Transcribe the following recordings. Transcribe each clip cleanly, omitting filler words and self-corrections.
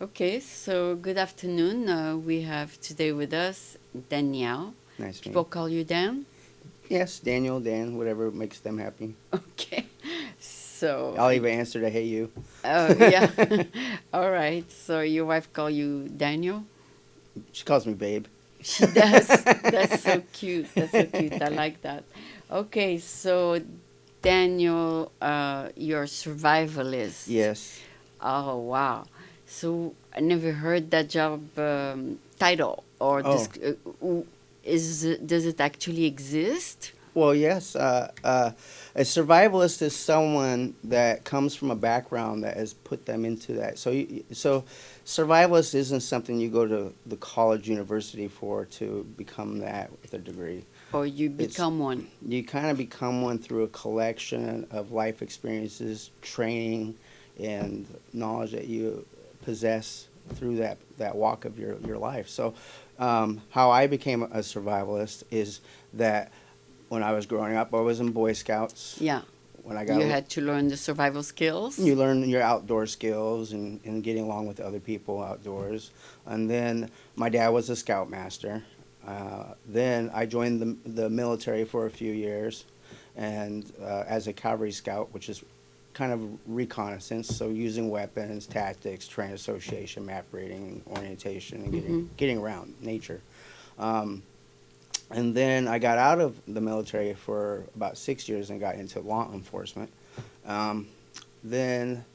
Okay, so good afternoon. We have today with us Danielle. Nice to meet People you. call you Dan? Yes, Daniel, Dan, whatever makes them happy. Okay. So, I'll even answer to hey you. oh, yeah. All right. So your wife call you Daniel? She calls me babe. She does. That's so cute. That's so cute. I like that. Okay, so Daniel, you're a survivalist. Yes. Oh, wow. So I never heard that job title or this. Oh, Does it actually exist? well, yes. A survivalist is someone that comes from a background that has put them into that. So survivalist isn't something you go to the college university for to become that with a degree. Or you It's become one? you kind of become one through a collection of life experiences, training, and knowledge that you possess through that walk of your life. So, how I became a survivalist is that when I was growing up, I was in Boy Scouts. Yeah. When I You got had to learn the survival skills? you learn your outdoor skills and getting along with other people outdoors. And then my dad was a scoutmaster. Then I joined the military for a few years, and as a cavalry scout, which is kind of reconnaissance, so using weapons, tactics, train association, map reading, orientation, and Mm-hmm. getting around nature. Um, and then I got out of the military for about 6 years and got into law enforcement. Um, then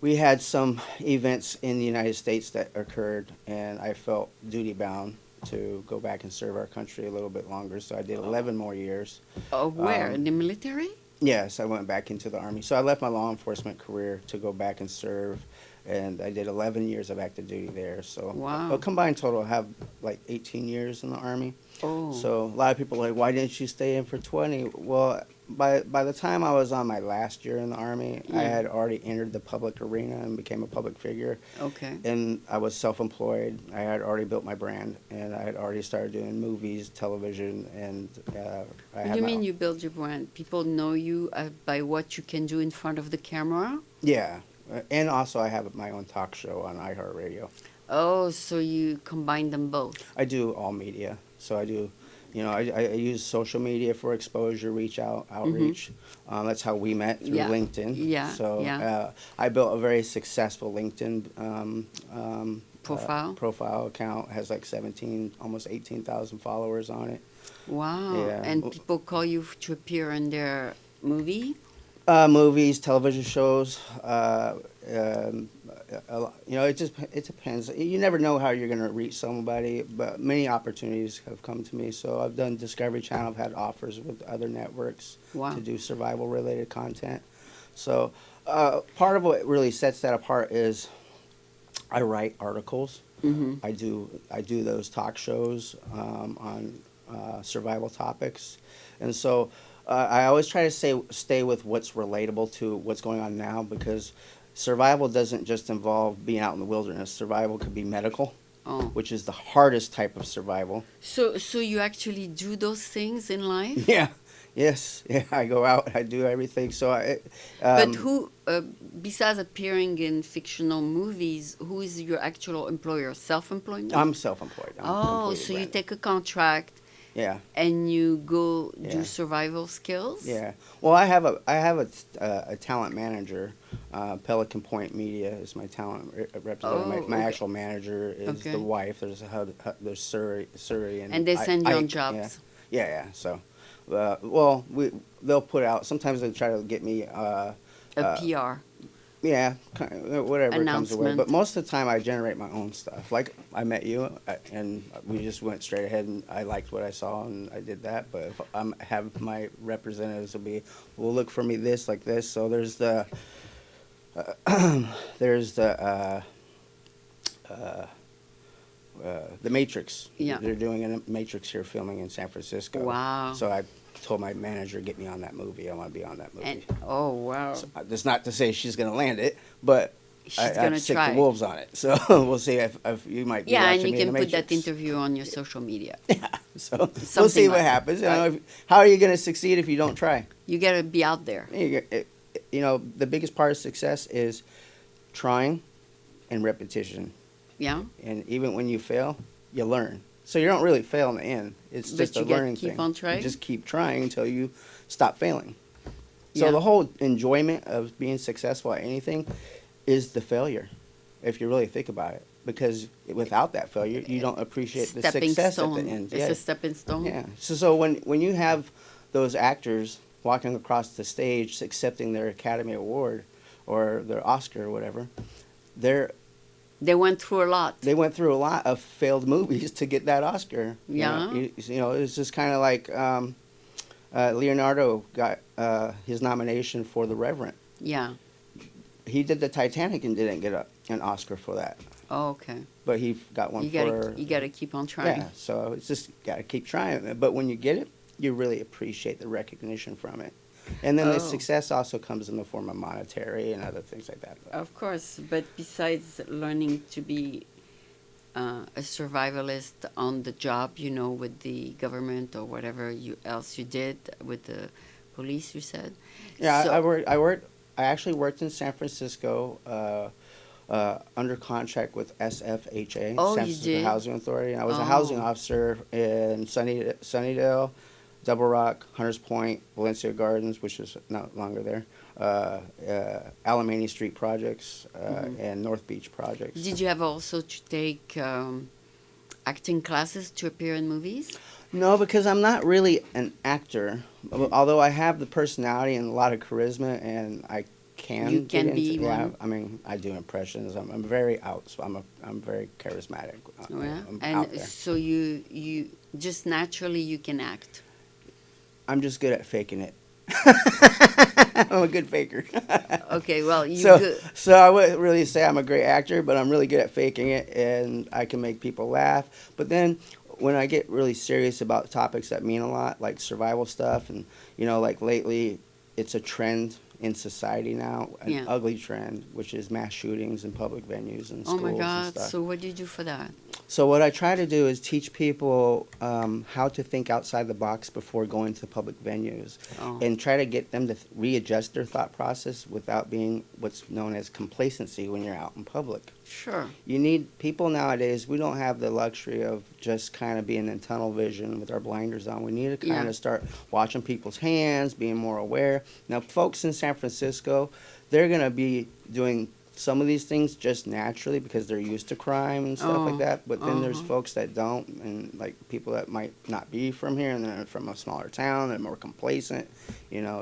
we had some events in the United States that occurred, and I felt duty bound to go back and serve our country a little bit longer. So I did 11 more years. Oh, where? In Um, the military? yes, I went back into the Army. So I left my law enforcement career to go back and serve, and I did 11 years of active duty there. So a Wow. combined total, I have like 18 years in the Army. Oh. So a lot of people are like, why didn't you stay in for 20? Well, by the time I was on my last year in the Army, I Yeah. had already entered the public arena and became a public figure. Okay. And I was self-employed. I had already built my brand, and I had already started doing movies, television, and I What do had you my mean own. you build your brand? People know you by what you can do in front of the camera? Yeah. And also I have my own talk show on iHeartRadio. Oh, so you combine them both. I do all media. So I do, I use social media for exposure, Mm-hmm. outreach. That's how we met through Yeah. LinkedIn. Yeah. So Yeah. I built a very successful LinkedIn Profile. profile account. Has like 17, almost 18,000 followers on it. Wow. Yeah. And people call you to appear in their movie? Movies, television shows. It depends. You never know how you're going to reach somebody, but many opportunities have come to me. So I've done Discovery Channel. I've had offers with other networks Wow. to do survival related content. So part of what really sets that apart is I write articles. Mm-hmm. I do those talk shows on survival topics, and so I always try to stay with what's relatable to what's going on now, because survival doesn't just involve being out in the wilderness. Survival could be medical, Oh. which is the hardest type of survival. So you actually do those things in life? Yeah, yes, yeah. I go out, I do everything. So But um, who, besides appearing in fictional movies, who is your actual employer? Self-employment? I'm self-employed. I'm Oh, completely so you branded. take a contract Yeah. and you go do Yeah. survival skills? Yeah. Well, I have a talent manager. Pelican Point Media is my talent representative. Oh, My okay. actual manager is Okay. the wife. There's Surrey, And they send you on Ike. Yeah. jobs. Yeah. Yeah. So, well, they'll put out. Sometimes they try to get me. A Uh, PR yeah, whatever comes away. But announcement. most of the time, I generate my own stuff. Like I met you, and we just went straight ahead, and I liked what I saw, and I did that. But if have my representatives will be, well, look for me this like this. So there's there's uh, the Matrix. Yeah. They're doing a Matrix here, filming in San Francisco. Wow. So I told my manager, get me on that movie. I want to be on that movie. And oh wow. So, that's not to say she's going to land it, but She's I gonna have sick try. the wolves on it. So we'll see if you might be Yeah, and watching you me in can the put that Matrix. interview on your social media. Yeah. So we'll Something see what like that, happens. right? How are you going to succeed if you don't try? You gotta be out there. The biggest part of success is trying, and repetition. Yeah. And even when you fail, you learn. So you don't really fail in the end. It's But just a you get learning keep thing. on You trying. just keep trying until you stop failing. So Yeah. the whole enjoyment of being successful at anything is the failure, if you really think about it. Because without that failure, you don't appreciate the Stepping success at the stone. end. It's Yeah, a stepping stone. yeah. So when you have those actors walking across the stage accepting their Academy Award or their Oscar or whatever, they're They went through a lot. they went through a lot of failed movies to get that Oscar. Yeah. You know, it's just kind of like Leonardo got his nomination for The Reverend. Yeah. He did the Titanic and didn't get an Oscar for that, Oh, okay. but he got one for. You gotta keep on trying. Yeah, so it's just got to keep trying. But when you get it, you really appreciate the recognition from it. And then the Oh. success also comes in the form of monetary and other things like that. Of course, but besides learning to be a survivalist on the job, you know, with the government or whatever else you did with the police, you said. Yeah, So, I actually worked in San Francisco under contract with SFHA, Oh, San you Francisco did? Housing Authority. And I was a housing Oh. officer in Sunnydale, Double Rock, Hunters Point, Valencia Gardens, which is no longer there, Alamany Street projects, and North Beach projects. did you have also to take acting classes to appear in movies? No, because I'm not really an actor. Although I have the personality and a lot of charisma, and I can You get can into, be yeah. one. I mean, I do impressions. I'm very out. So I'm very charismatic. Oh, yeah. I'm And out there. so you just naturally you can act. I'm just good at faking it. I'm a good faker. Okay, well you So, good. so I wouldn't really say I'm a great actor, but I'm really good at faking it, and I can make people laugh. But then, when I get really serious about topics that mean a lot, like survival stuff, and like lately, it's a trend in society now, an Yeah. ugly trend, which is mass shootings in public venues and Oh schools my and God! stuff. So what do you do for that? So what I try to do is teach people how to think outside the box before going to public venues, Oh. and try to get them to readjust their thought process without being what's known as complacency when you're out in public. Sure. You need people nowadays. We don't have the luxury of just kind of being in tunnel vision with our blinders on. We need to kind Yeah. of start watching people's hands, being more aware. Now, folks in San Francisco, they're going to be doing some of these things just naturally because they're used to crime and stuff like that. But then there's folks that don't, and like people that might not be from here and they're from a smaller town, they're more complacent,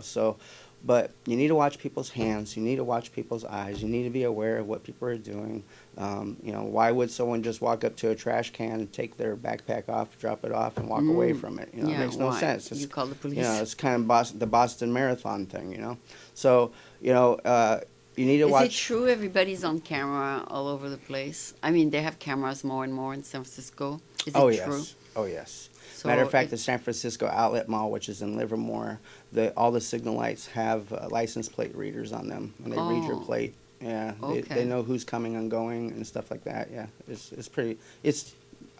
So, but you need to watch people's hands. You need to watch people's eyes. You need to be aware of what people are doing. Why would someone just walk up to a trash can and take their backpack off, drop it off, and walk away from it? It makes no why? sense. You call the police. It's kind of the Boston Marathon thing. So, you need to Is watch. it true everybody's on camera all over the place? I mean, they have cameras more and more in San Francisco. Is Oh, it yes. true? Oh, yes. So Matter of fact, it- the San Francisco Outlet Mall, which is in Livermore, all the signal lights have license plate readers on them, and they read your Oh. plate. Yeah, Okay. they know who's coming and going and stuff like that. Yeah, it's pretty.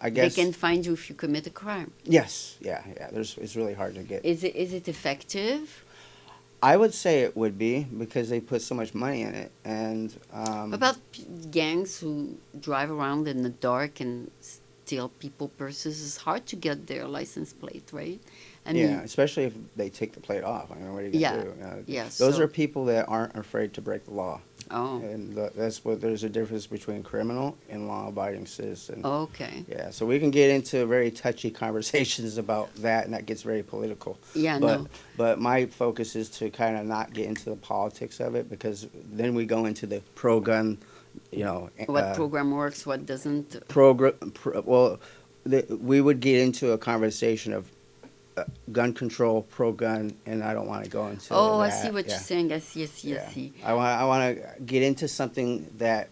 I They guess. can find you if you commit a crime. Yes, yeah. It's really hard to get. Is it effective? I would say it would be because they put so much money in it, and What about gangs who drive around in the dark and steal people purses? It's hard to get their license plate, right? I mean, yeah, especially if they take the plate off. I mean, what are you gonna Yeah, do? yeah, Those so- are people that aren't afraid to break the law. oh, And that's what there's a difference between criminal and law-abiding citizen. okay. Yeah, so we can get into very touchy conversations about that, and that gets very political. Yeah, But no. but my focus is to kind of not get into the politics of it, because then we go into the pro-gun, What program works, what doesn't? we would get into a conversation of gun control, pro-gun, and I don't want to go into. Oh, I that. see what Yeah. you're saying. I see, I see, Yeah. I see. I want to get into something that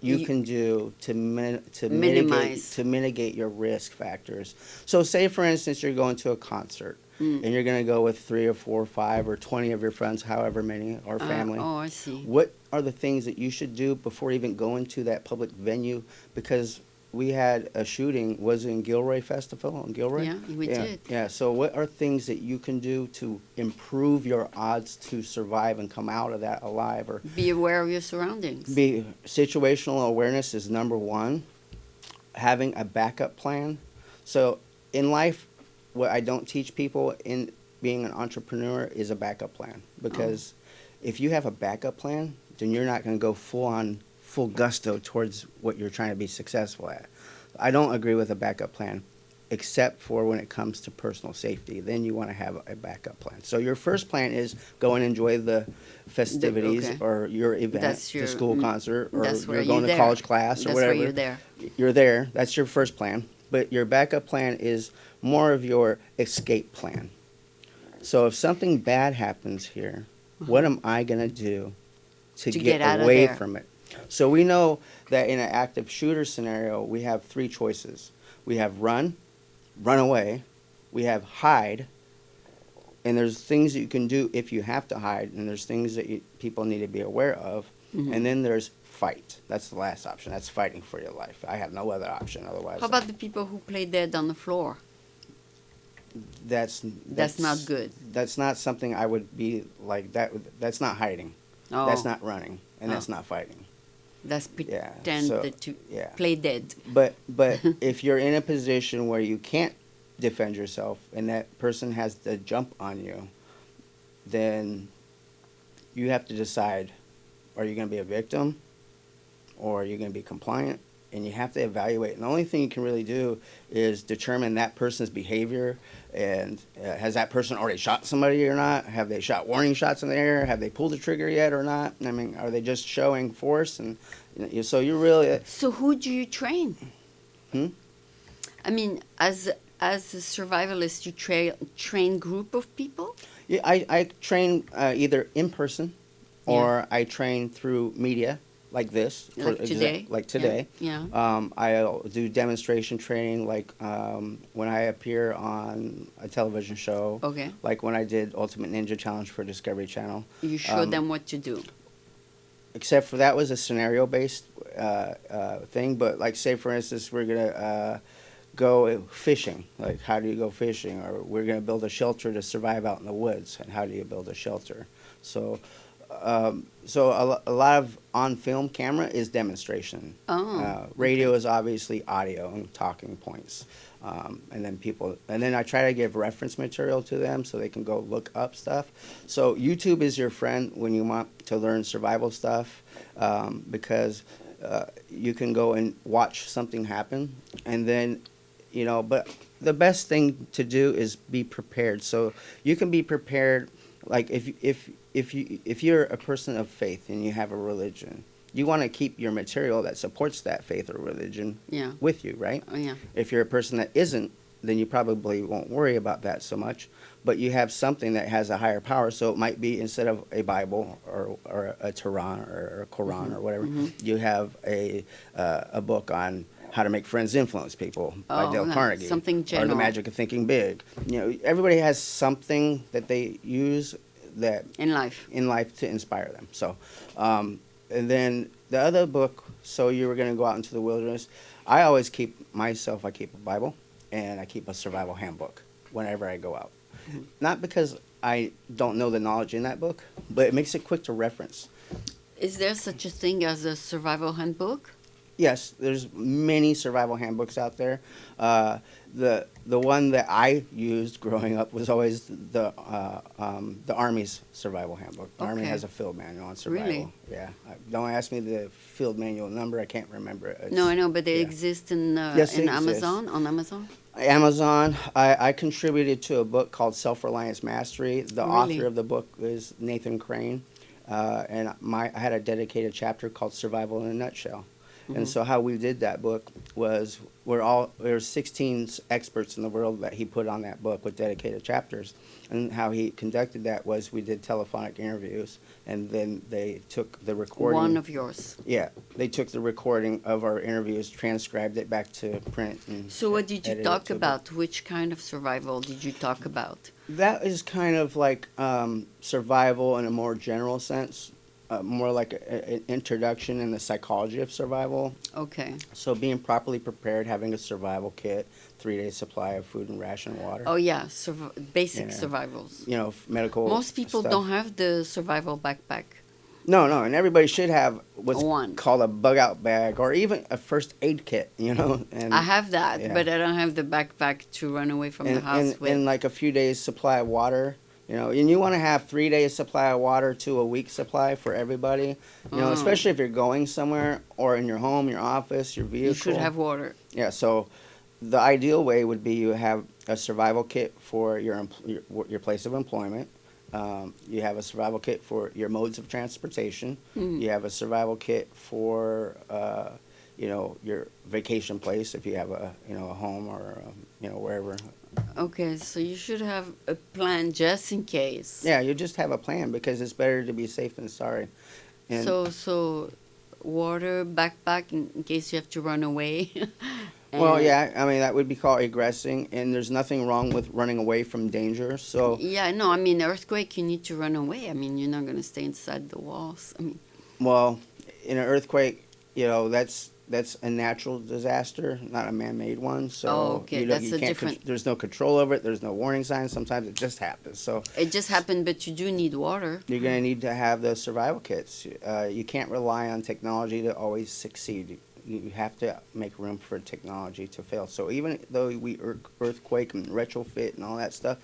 you You- can do to Minimize. mitigate your risk factors. So, say for instance, you're going to a concert, and you're going to go with 3 or 4 or 5 or 20 of your friends, however many, or family. Oh, I see. What are the things that you should do before even going to that public venue? Because we had a shooting, was in Gilroy Festival in Gilroy? Yeah, we Yeah, did. yeah. So what are things that you can do to improve your odds to survive and come out of that alive? Or Be aware of your surroundings. be situational awareness is number one. Having a backup plan. So in life, what I don't teach people in being an entrepreneur is a backup plan, because if you have a backup plan, then you're not going to go full gusto towards what you're trying to be successful at. I don't agree with a backup plan, except for when it comes to personal safety. Then you want to have a backup plan. So your first plan is go and enjoy the festivities okay. or your event, That's the your school concert, or that's where you're going you're to there. college class or That's whatever. where you're there. You're there. That's your first plan. But your backup plan is more of your escape plan. So if something bad happens here, what am I going to do to To get get out of away there. from it? So we know that in an active shooter scenario, we have three choices. We have run away, we have hide, and there's things that you can do if you have to hide, and there's things that people need to be aware of, and then there's fight. That's the last option. That's fighting for your life. I have no other option otherwise. How about the people who play dead on the floor? That's Not good. That's not something I would be like that. That's not hiding. Oh, That's not running, and Oh. that's not fighting. that's Yeah, pretend so, to yeah. play dead. But if you're in a position where you can't defend yourself and that person has the jump on you, then you have to decide: are you going to be a victim, or are you going to be compliant? And you have to evaluate. And the only thing you can really do is determine that person's behavior. And has that person already shot somebody or not? Have they shot warning shots in the air? Have they pulled the trigger yet or not? I mean, are they just showing force? And so you really. So who do you train? Hmm? I mean, as a survivalist, you train group of people. Yeah, I train either in person or I train through media like this. Like today? Like today. Yeah. I'll do demonstration training like when I appear on a television show. Okay. Like when I did Ultimate Ninja Challenge for Discovery Channel. You show them what to do. Except for that was a scenario-based thing. But like say, for instance, we're going to go fishing. Like how do you go fishing? Or we're going to build a shelter to survive out in the woods. And how do you build a shelter? So a lot of on-film camera is demonstration. Radio is obviously audio and talking points. And then I try to give reference material to them so they can go look up stuff. So YouTube is your friend when you want to learn survival stuff, because you can go and watch something happen, and then, but the best thing to do is be prepared. So you can be prepared, like if you're a person of faith and you have a religion, you want to keep your material that supports that faith or religion with you, right? Oh, yeah. If you're a person that isn't, then you probably won't worry about that so much. But you have something that has a higher power, so it might be instead of a Bible or a Quran or a Quran or whatever, you have a book on how to Make Friends Influence People by Dale Carnegie. Something general. Or The Magic of Thinking Big. Everybody has something that they use that in life to inspire them. So, and then the other book, so you were going to go out into the wilderness. I always keep a Bible and I keep a survival handbook whenever I go out. Not because I don't know the knowledge in that book, but it makes it quick to reference. Is there such a thing as a survival handbook? Yes, there's many survival handbooks out there. The one that I used growing up was always the Army's survival handbook. The Army has a field manual on survival. Really? Yeah. Don't ask me the field manual number. I can't remember it. No, I know, but they exist in Yes, in they Amazon. exist. On Amazon. Amazon. I contributed to a book called Self-Reliance Mastery. The author of the book is Nathan Crane, and I had a dedicated chapter called Survival in a Nutshell. And so how we did that book was there's 16 experts in the world that he put on that book with dedicated chapters. And how he conducted that was we did telephonic interviews, and then they took the recording. One of yours. Yeah, they took the recording of our interviews, transcribed it back to print. And so what did you talk a about? Which kind of survival did you talk about? That is kind of like survival in a more general sense. more like an introduction in the psychology of survival. Okay. So being properly prepared, having a survival kit, 3 day supply of food and ration water. Oh yeah, basic Yeah. survivals. Medical Most people stuff. don't have the survival backpack. No, and everybody should have what's One. called a bug out bag or even a first aid kit. And I have that, yeah. but I don't have the backpack to run away from the house with. and like a few days supply of water. And you want to have 3 days supply of water to a week supply for everybody. Especially if you're going somewhere or in your home, your office, your vehicle. You should have water. Yeah. So the ideal way would be you have a survival kit for your place of employment. You have a survival kit for your modes of transportation. Mm. You have a survival kit for your vacation place if you have a home or wherever. Okay, so you should have a plan just in case. Yeah, you just have a plan because it's better to be safe than sorry. And So water, backpack in case you have to run away. well, yeah, I mean that would be called egressing, and there's nothing wrong with running away from danger. So Yeah, no, I mean earthquake, you need to run away. I mean you're not gonna stay inside the walls. I mean, well, in an earthquake, that's a natural disaster, not a man-made one. So Oh, okay, that's you a can't different. there's no control over it. There's no warning signs. Sometimes it just happens. So It just happened, but you do need water. you're going to need to have those survival kits. You can't rely on technology to always succeed. You have to make room for technology to fail. So even though we earthquake and retrofit and all that stuff,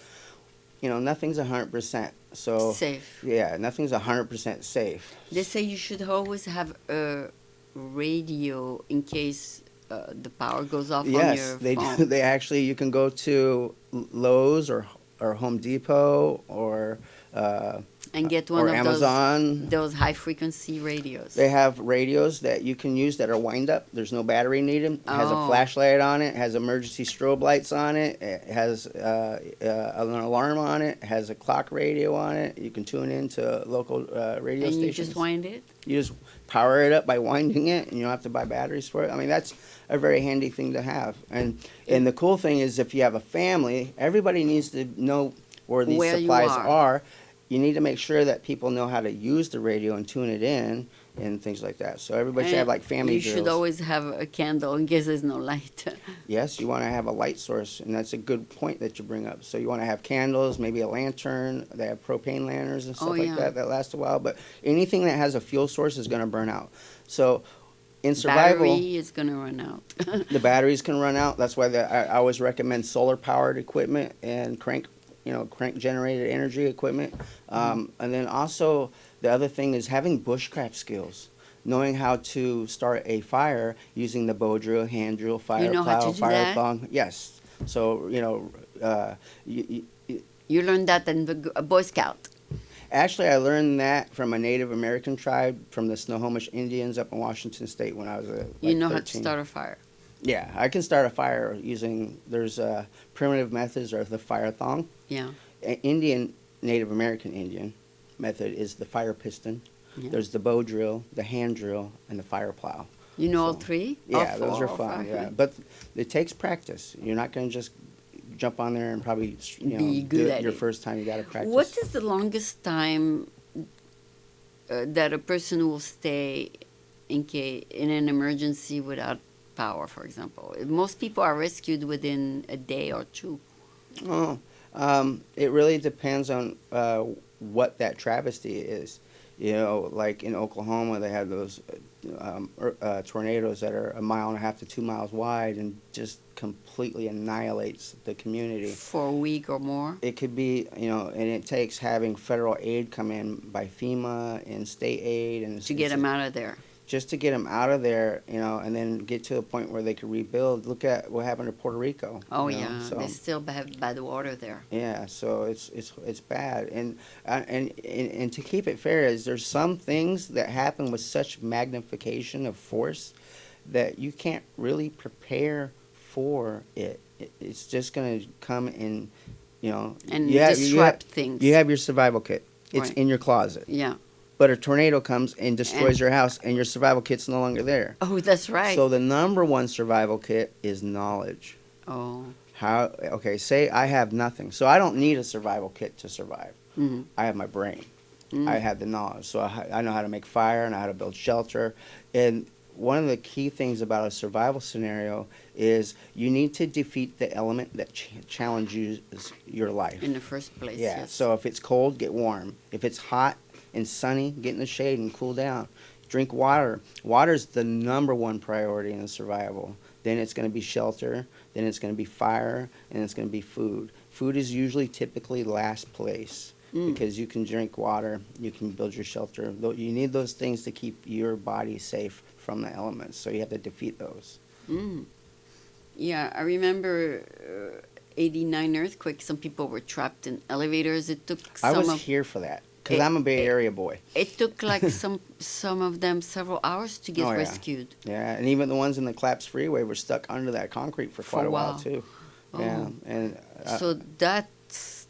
nothing's 100%. So Safe. yeah, nothing's 100% safe. They say you should always have a radio in case the power goes off on Yes, your they phone. do. They actually, you can go to Lowe's or Home Depot or And get one of Amazon. those high frequency radios. They have radios that you can use that are wind up. There's no battery needed. It has a Oh. flashlight on it. It has emergency strobe lights on it. It has an alarm on it. It has a clock radio on it. You can tune into local radio And stations. you just wind it? You just power it up by winding it, and you don't have to buy batteries for it. I mean, that's a very handy thing to have. And the cool thing is, if you have a family, everybody needs to know where these Where you supplies are. are. You need to make sure that people know how to use the radio and tune it in and things like that. So everybody should have like family You drills. should always have a candle in case there's no light. Yes, you want to have a light source, and that's a good point that you bring up. So you want to have candles, maybe a lantern. They have propane lanterns and stuff Oh, like yeah. that last a while. But anything that has a fuel source is going to burn out. So in survival, Battery is going to run out. the batteries can run out. That's why I always recommend solar powered equipment and crank generated energy equipment. And then also the other thing is having bushcraft skills, knowing how to start a fire using the bow drill, hand drill, fire know how plow, to do fire that? thong. Yes. So You learned that in the Boy Scout. actually I learned that from a Native American tribe from the Snohomish Indians up in Washington State when I was You know 13. how to start a fire. Yeah, I can start a fire using. There's primitive methods or the fire thong. Yeah. Native American Indian method is the fire piston. Yeah. There's the bow drill, the hand drill, and the fire plow. You know all So, three? Yeah, All those four, are all fun. five? Yeah, but it takes practice. You're not going to just jump on there and probably Be do good it at your it. first time. You got to practice. What is the longest time that a person will stay in an emergency without power, for example? Most people are rescued within a day or two. Oh, it really depends on what that travesty is. Like in Oklahoma, they have those tornadoes that are 1.5 to 2 miles wide and just completely annihilates the community. For a week or more? It could be, and it takes having federal aid come in by FEMA and state aid and To get them out of there. just to get them out of there, and then get to a point where they could rebuild. Look at what happened to Puerto Rico. Oh, you know, yeah. so. They still have bad water there. Yeah, so it's bad, and to keep it fair is there's some things that happen with such magnification of force that you can't really prepare for it. It's just going to come in, And you disrupt things. You have your survival kit. It's Right. in your closet. Yeah. But a tornado comes and destroys And- your house, and your survival kit's no longer there. Oh, that's right. So the number one survival kit is knowledge. Oh. Say I have nothing. So I don't need a survival kit to survive. Mm-hmm. I have my brain. I had the knowledge. So I know how to make fire and how to build shelter. And one of the key things about a survival scenario is you need to defeat the element that challenges your life. In the first place, Yeah, yes. so if it's cold, get warm. If it's hot and sunny, get in the shade and cool down. Drink water. Water's the number one priority in survival. Then it's going to be shelter, then it's going to be fire, and it's going to be food. Food is usually typically last place because you can drink water, you can build your shelter. You need those things to keep your body safe from the elements, so you have to defeat those. Yeah, I remember 89 earthquake. Some people were trapped in elevators. It took I some was of here for that because I'm a Bay Area boy. it took like some of them several hours to get Oh, yeah. rescued. Yeah, and even the ones in the Claps Freeway were stuck under that concrete for quite For a a while while. too. Oh. Yeah, and So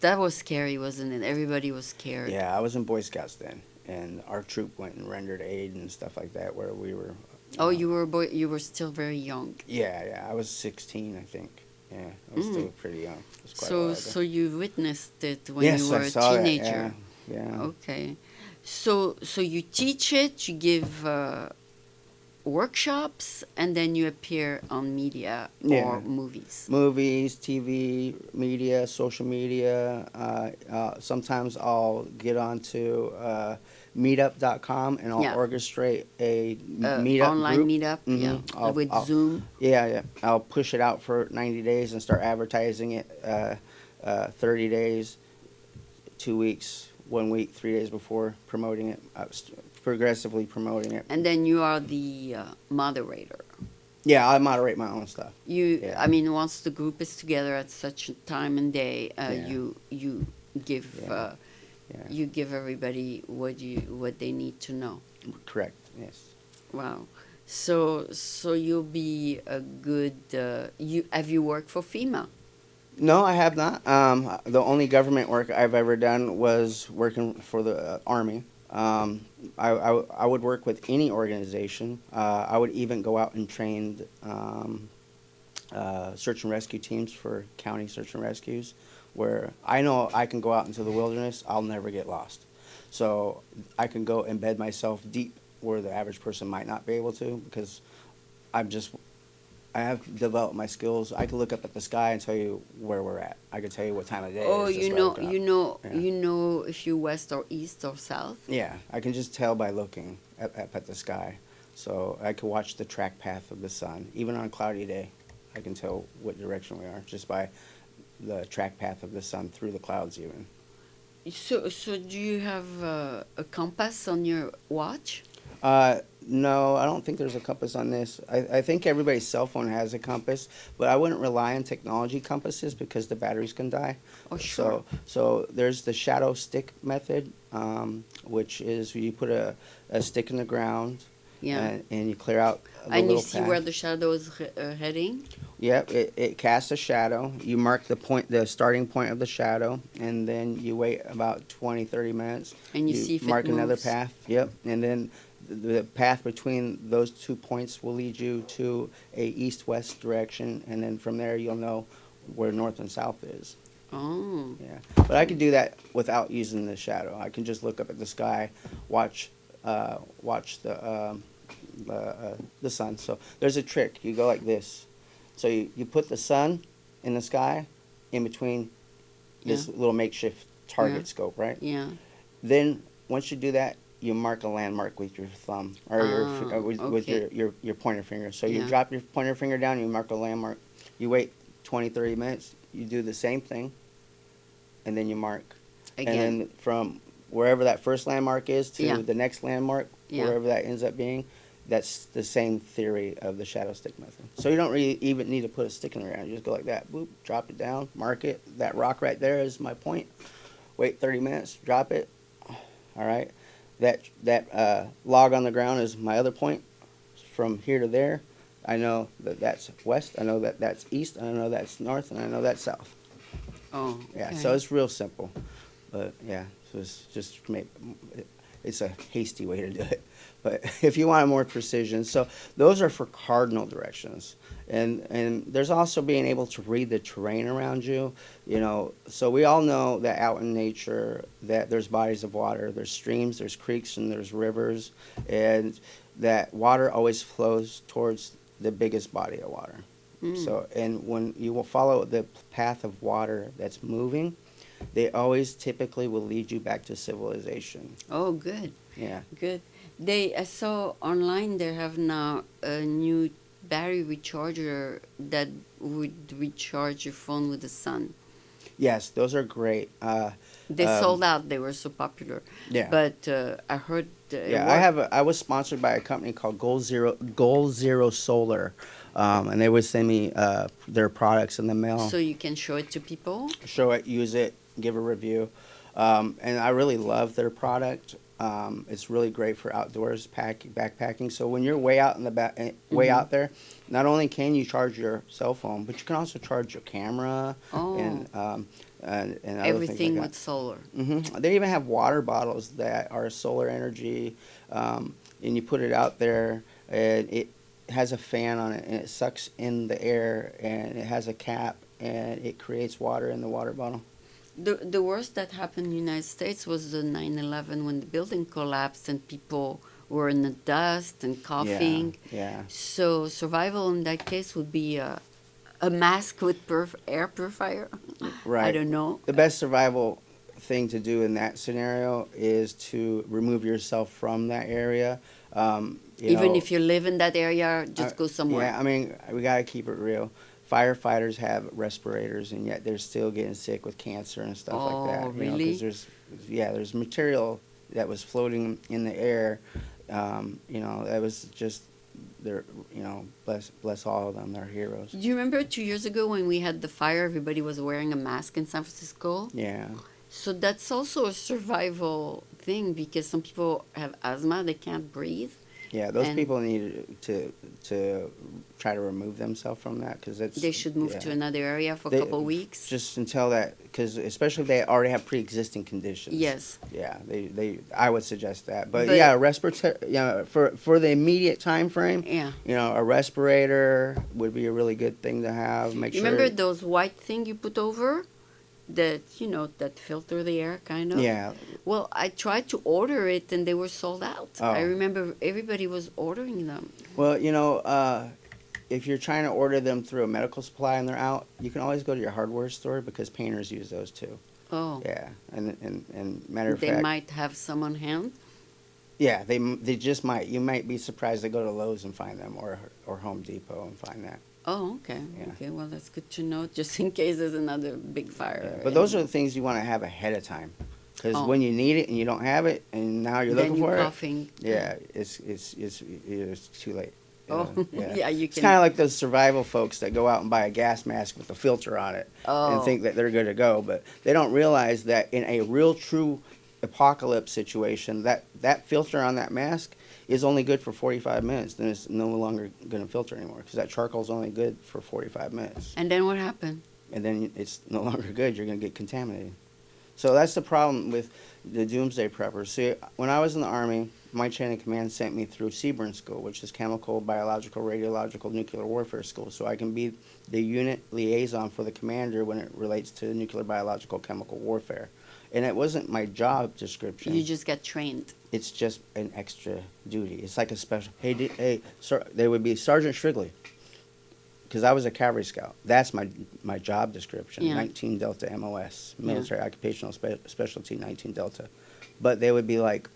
that was scary, wasn't it? Everybody was scared. yeah, I was in Boy Scouts then, and our troop went and rendered aid and stuff like that where we were. Oh, you were a boy. You were still very young. Yeah, I was 16, I think. Yeah, I was still pretty young. It was quite a while So ago. you witnessed it when Yes, you were I a saw that, teenager. Yeah. Okay. So you teach it, you give workshops, and then you appear on media Yeah. or movies. Movies, TV, media, social media. Sometimes I'll get onto meetup.com and I'll Yeah. orchestrate a meetup Online group. meetup, yeah, with Zoom. Yeah. I'll push it out for 90 days and start advertising it 30 days, 2 weeks, 1 week, 3 days before promoting it, progressively promoting it. And then you are the moderator. Yeah, I moderate my own stuff. Yeah. I mean, once the group is together at such a time and day, Yeah. you give Yeah. you give everybody what they need to know. Correct, yes. Wow. So you'll be a good. Have you worked for FEMA? No, I have not. The only government work I've ever done was working for the Army. I would work with any organization. I would even go out and train search and rescue teams for county search and rescues, where I know I can go out into the wilderness, I'll never get lost. So I can go embed myself deep where the average person might not be able to, because I have developed my skills. I can look up at the sky and tell you where we're at. I can tell you what time of day Oh, it is. just you by know, looking up. Yeah. you know if you're west or east or south. Yeah, I can just tell by looking at the sky. So I can watch the track path of the sun. Even on a cloudy day, I can tell what direction we are just by the track path of the sun through the clouds even. So do you have a compass on your watch? No, I don't think there's a compass on this. I think everybody's cell phone has a compass, but I wouldn't rely on technology compasses because the batteries can die. Oh, sure. So there's the shadow stick method, which is you put a stick in the ground, Yeah. and you clear out the And you little see path. where the shadow is heading. Yep, it casts a shadow. You mark the starting point of the shadow, and then you wait about 20, 30 minutes. And you see if it mark another moves. path. Yep, and then the path between those 2 points will lead you to a east-west direction, and then from there you'll know where north and south is. Oh. Yeah, but I can do that without using the shadow. I can just look up at the sky, watch the sun. So there's a trick. You go like this. So you put the sun in the sky in between this little makeshift target Yeah. scope, right? Yeah. Then once you do that, you mark a landmark with your thumb or with okay. your pointer finger. So you Yeah. drop your pointer finger down, you mark a landmark. You wait 20, 30 minutes. You do the same thing, and then you mark. Again. And then from wherever that first landmark is to Yeah. the next landmark, Yeah. wherever that ends up being, that's the same theory of the shadow stick method. So you don't really even need to put a stick in the ground. You just go like that, boop, drop it down, mark it. That rock right there is my point. Wait 30 minutes, drop it. All right. That log on the ground is my other point. From here to there, I know that that's west. I know that that's east. I know that's north, and I know that's south. Oh. Yeah, okay. so it's real simple, but yeah, so it's just It's a hasty way to do it. But if you want more precision, so those are for cardinal directions. And there's also being able to read the terrain around you. So we all know that out in nature that there's bodies of water, there's streams, there's creeks, and there's rivers, and that water always flows towards the biggest body of water. So, and when you will follow the path of water that's moving, they always typically will lead you back to civilization. Oh, good. Yeah. Good. I saw online they have now a new battery recharger that would recharge your phone with the sun. Yes, those are great. They sold out. They were so popular. Yeah. But I heard Yeah, I was sponsored by a company called Goal Zero Solar, and they would send me their products in the mail. So you can show it to people? Show it, use it, give a review. And I really love their product. It's really great for outdoors backpacking. So when you're way out in the way out there, not only can you charge your cell phone, but you can also charge your camera and other everything things like with solar. They even have water bottles that are solar energy, and you put it out there, and it has a fan on it, and it sucks in the air, and it has a cap, and it creates water in the water bottle. The worst that happened in the United States was the 9/11 when the building collapsed and people were in the dust and coughing. Yeah. So survival in that case would be a mask with air purifier. Right. I don't know. The best survival thing to do in that scenario is to remove yourself from that area. Even if you live in that area, just go somewhere. Yeah, I mean, we got to keep it real. Firefighters have respirators, and yet they're still getting sick with cancer and stuff like that. Oh, really? Because there's material that was floating in the air. That was just bless all of them. They're heroes. Do you remember 2 years ago when we had the fire? Everybody was wearing a mask in San Francisco. Yeah. So that's also a survival thing because some people have asthma; they can't breathe. Yeah, those people need to try to remove themselves from that because they should move to another area for a couple of weeks. Just until that, because especially if they already have pre-existing conditions. Yes. Yeah, I would suggest that. But yeah, respirator. For the immediate time frame. Yeah. A respirator would be a really good thing to have. Remember those white thing you put over? That filter the air, kind of. Yeah. Well, I tried to order it, and they were sold out. Oh. I remember everybody was ordering them. Well, if you're trying to order them through a medical supply and they're out, you can always go to your hardware store because painters use those too. Oh. Yeah, and matter of fact, they might have some on hand. Yeah, they just might. You might be surprised to go to Lowe's and find them, or Home Depot and find that. Oh, okay. Yeah. Okay, well, that's good to know, just in case there's another big fire. Yeah, but those are the things you want to have ahead of time, because when you need it and you don't have it, and now you're looking for coughing. it. Yeah, it's too late. Yeah, you can. It's kind of like those survival folks that go out and buy a gas mask with a filter on it and think that they're good to go, but they don't realize that in a real, true apocalypse situation, that filter on that mask is only good for 45 minutes. Then it's no longer going to filter anymore because that charcoal is only good for 45 minutes. And then what happened? And then it's no longer good. You're going to get contaminated. So that's the problem with the doomsday preppers. See, when I was in the Army, my chain of command sent me through Seaburn School, which is chemical, biological, radiological, nuclear warfare school, so I can be the unit liaison for the commander when it relates to nuclear, biological, chemical warfare. And it wasn't my job description. You just got trained. It's just an extra duty. It's like a special. Hey, sir, they would be Sergeant Shrigley, because I was a cavalry scout. That's my job description. Yeah. 19 Delta MOS, military occupational specialty 19 Delta. But they would be like,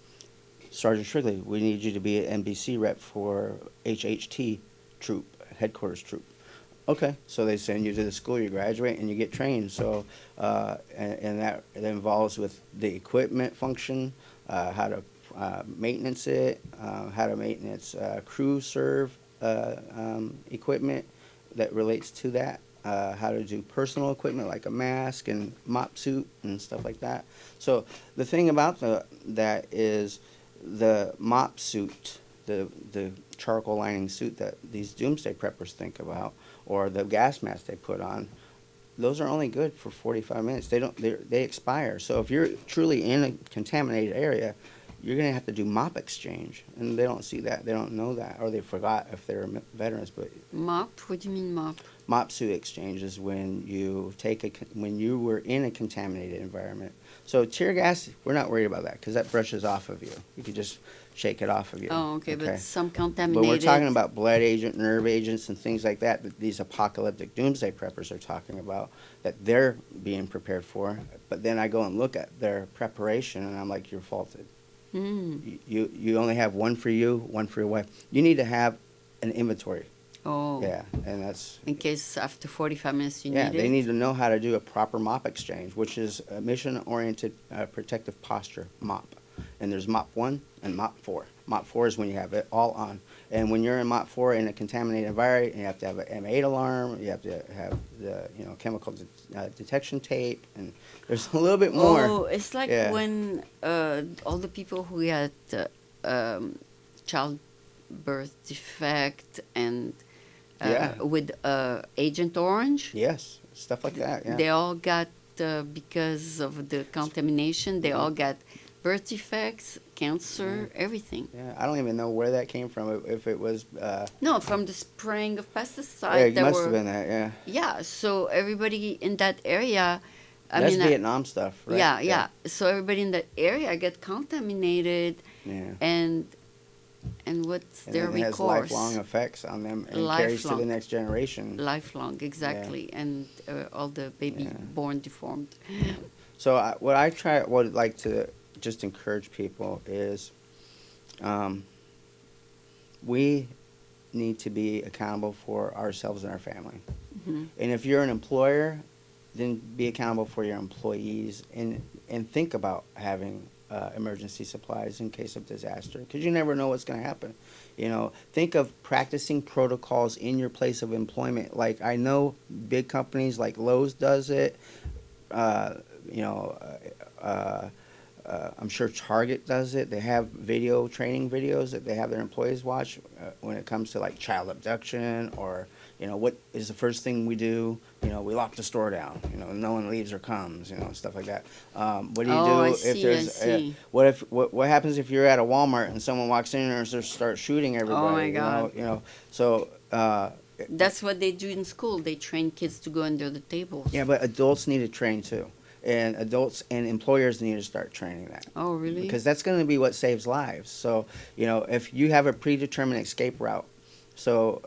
Sergeant Shrigley, we need you to be an NBC rep for HHT troop, headquarters troop. Okay, so they send you to the school, you graduate, and you get trained. So, and that involves with the equipment function, how to maintenance it, how to maintenance crew serve equipment that relates to that, how to do personal equipment like a mask and mop suit and stuff like that. So the thing about that is the mop suit, the charcoal lining suit that these doomsday preppers think about, or the gas mask they put on, those are only good for 45 minutes. They expire. So if you're truly in a contaminated area, you're going to have to do mop exchange. And they don't see that. They don't know that. Or they forgot if they're veterans. But Mop? What do you mean mop? mop suit exchange is when you when you were in a contaminated environment. So tear gas, we're not worried about that because that brushes off of you. You could just shake it off of you. Oh, okay, but some But contaminated. we're talking about blood agent, nerve agents, and things like that these apocalyptic doomsday preppers are talking about, that they're being prepared for. But then I go and look at their preparation, and I'm like, you're faulted. You only have one for you, one for your wife. You need to have an inventory. Oh. Yeah, and that's... In case after 45 minutes you Yeah, need it? they need to know how to do a proper mop exchange, which is a mission-oriented protective posture mop. And there's mop 1 and mop 4. Mop 4 is when you have it all on. And when you're in mop 4 in a contaminated environment, you have to have an M8 alarm, you have to have the chemical detection tape, and there's a little bit more. Oh, it's like when all the people who had childbirth defect and with Agent Orange. Yes, stuff like that, yeah. They all got, because of the contamination, they all got birth defects, cancer, everything. Yeah, I don't even know where that came from, if it was... No, from the spraying of pesticides. Yeah, it must have been that, yeah. Yeah, so everybody in that area... That's Vietnam stuff, right? Yeah. So everybody in that area get contaminated, and what's their recourse? It has lifelong effects on them and carries to the next generation. Lifelong, exactly, and all the baby born deformed. So what I'd like to just encourage people is, we need to be accountable for ourselves and our family. Mm-hmm. And if you're an employer, then be accountable for your employees and think about having emergency supplies in case of disaster, because you never know what's going to happen. Think of practicing protocols in your place of employment. Like, I know big companies like Lowe's does it. I'm sure Target does it. They have training videos that they have their employees watch when it comes to like child abduction, or what is the first thing we do? We lock the store down. No one leaves or comes. Stuff like that. What do you do if there's? What happens if you're at a Walmart and someone walks in and just starts shooting everybody? Oh my God! So. That's what they do in school. They train kids to go under the tables. Yeah, but adults need to train too. And adults and employers need to start training that. Oh, really? Because that's going to be what saves lives. So, if you have a predetermined escape route, so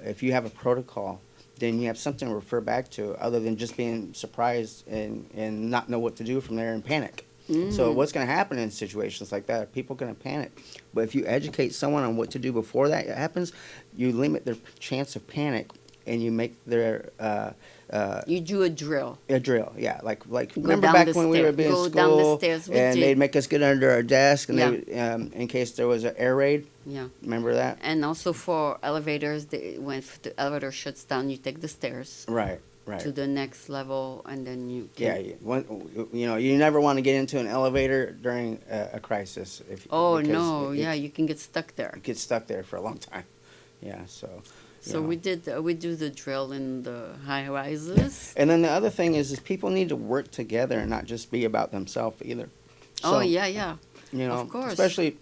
if you have a protocol, then you have something to refer back to other than just being surprised and not know what to do from there and panic. So what's going to happen in situations like that? People are going to panic. But if you educate someone on what to do before that happens, you limit their chance of panic, and you make their... you do a drill. A drill, yeah. Like remember back when we were in school, down the stairs and they'd make us get under our desk, and they in case there was an air raid. Yeah. Remember that? And also for elevators, when the elevator shuts down, you take the stairs. Right. To the next level, and then you can... Yeah, you never want to get into an elevator during a crisis. You can get stuck there. You get stuck there for a long time. Yeah, so... we do the drill in the high rises. And then the other thing is people need to work together and not just be about themselves either. So, of course. Especially,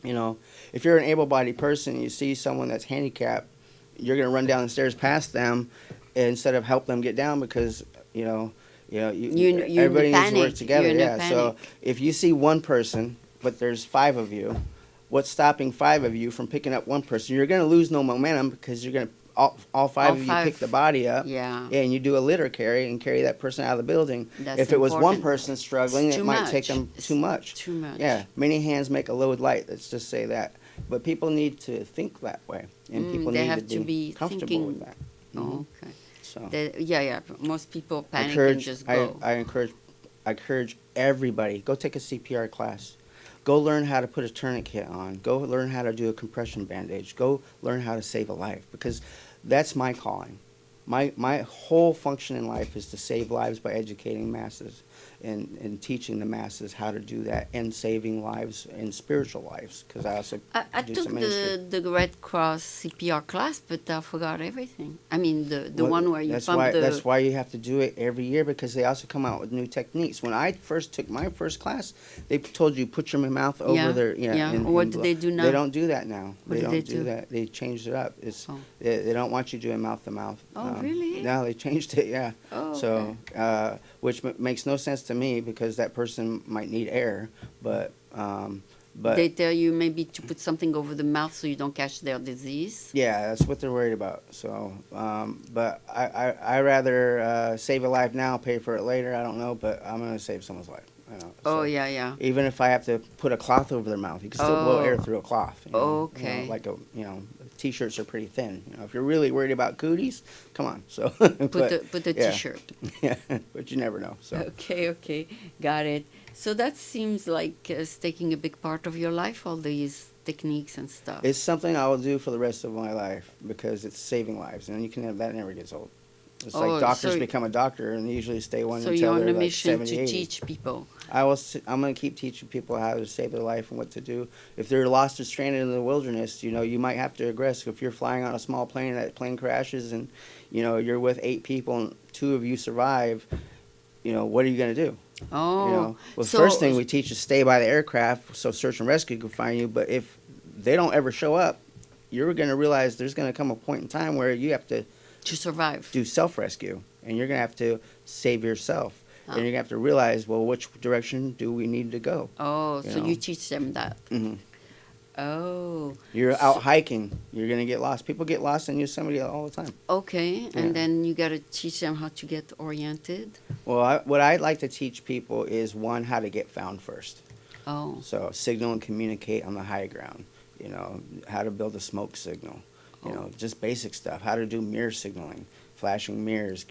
if you're an able-bodied person, you see someone that's handicapped, you're going to run down the stairs past them instead of help them get down, because everybody needs to work together. So if you see one person but there's 5 of you, what's stopping 5 of you from picking up one person? You're going to lose no momentum, because you're going to all 5 of you pick the body up. Yeah. And you do a litter carry and carry that person out of the building. That's if it was important. one person struggling, it might take them too much. Too much. Yeah. Many hands make a load light. Let's just say that. But people need to think that way, and people need to be comfortable with that. Oh, okay. So most people panic and just go. I encourage everybody, go take a CPR class. Go learn how to put a tourniquet on. Go learn how to do a compression bandage. Go learn how to save a life, because that's my calling. My whole function in life is to save lives by educating masses. in teaching the masses how to do that and saving lives and spiritual lives, because I also I do took some ministry. the Red Cross CPR class, but I forgot everything. I mean, the Well, one where you that's pump why the. that's why you have to do it every year, because they also come out with new techniques. When I first took my first class, they told you put your mouth over Yeah, their yeah. and, What and do blow. they do They now? don't do that now. What They do they don't do do? that. They changed it up. Oh, They don't want you doing mouth to mouth. oh, really? No, they changed it. Yeah. Oh, okay. So which makes no sense to me, because that person might need air, but They tell you maybe to put something over the mouth so you don't catch their disease. yeah, that's what they're worried about. So, but I rather save a life now, pay for it later. I don't know, but I'm gonna save someone's life. You know, Oh, so yeah, yeah. even if I have to put a cloth over their mouth, you can still blow air Oh, through a cloth. okay. Like t-shirts are pretty thin. If you're really worried about cooties, come on. So, Put the yeah, T-shirt. yeah, but you never know. So. Okay, okay, got it. So that seems like it's taking a big part of your life, all these techniques and stuff. It's something I will do for the rest of my life, because it's saving lives, and that never gets old. It's like Oh, doctors so become a doctor, and they usually stay one so until you're on they're a like mission 70, to 80. teach people. I'm going to keep teaching people how to save their life and what to do. If they're lost or stranded in the wilderness, you might have to aggress. If you're flying on a small plane and that plane crashes, and you're with 8 people and 2 of you survive, what are you going to do? Oh, Well, the so first thing we teach is stay by the aircraft so search and rescue can find you. But if they don't ever show up, you're going to realize there's going to come a point in time where you have to to survive. do self-rescue, and you're going to have to save yourself. Ah. And you're going to have to realize, well, which direction do we need to go? Oh, You so know. you teach them that. Hmm. Oh, You're so, out hiking. You're going to get lost. People get lost in Yosemite all the time. okay, Yeah. and then you got to teach them how to get oriented. Well, what I'd like to teach people is, one, how to get found first. Oh, So signal and communicate on the high ground. How to build a smoke signal. Oh. Just basic stuff. How to do mirror signaling, flashing mirrors,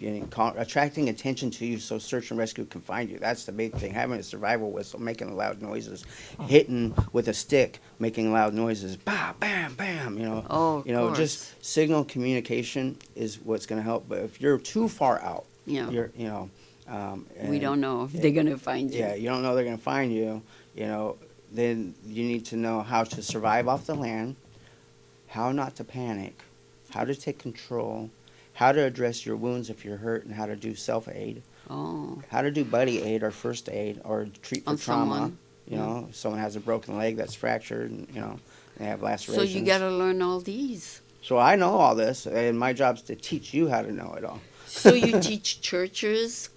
attracting attention to you so search and rescue can find you. That's the big thing. Having a survival whistle, making loud noises, hitting with a stick, making loud noises, bam, bam, bam. Oh, of course. Just signal communication is what's going to help. But if you're too far out, Yeah. you're, We and- don't know if they're gonna find you. yeah, you don't know they're going to find you, then you need to know how to survive off the land, how not to panic, how to take control, how to address your wounds if you're hurt, and how to do self-aid, Oh, how to do buddy aid or first aid or treat for On trauma. someone. If someone has a broken leg that's fractured, and, they have so lacerations. you got to learn all these. So I know all this, and my job's to teach you how to know it all. So you teach churches,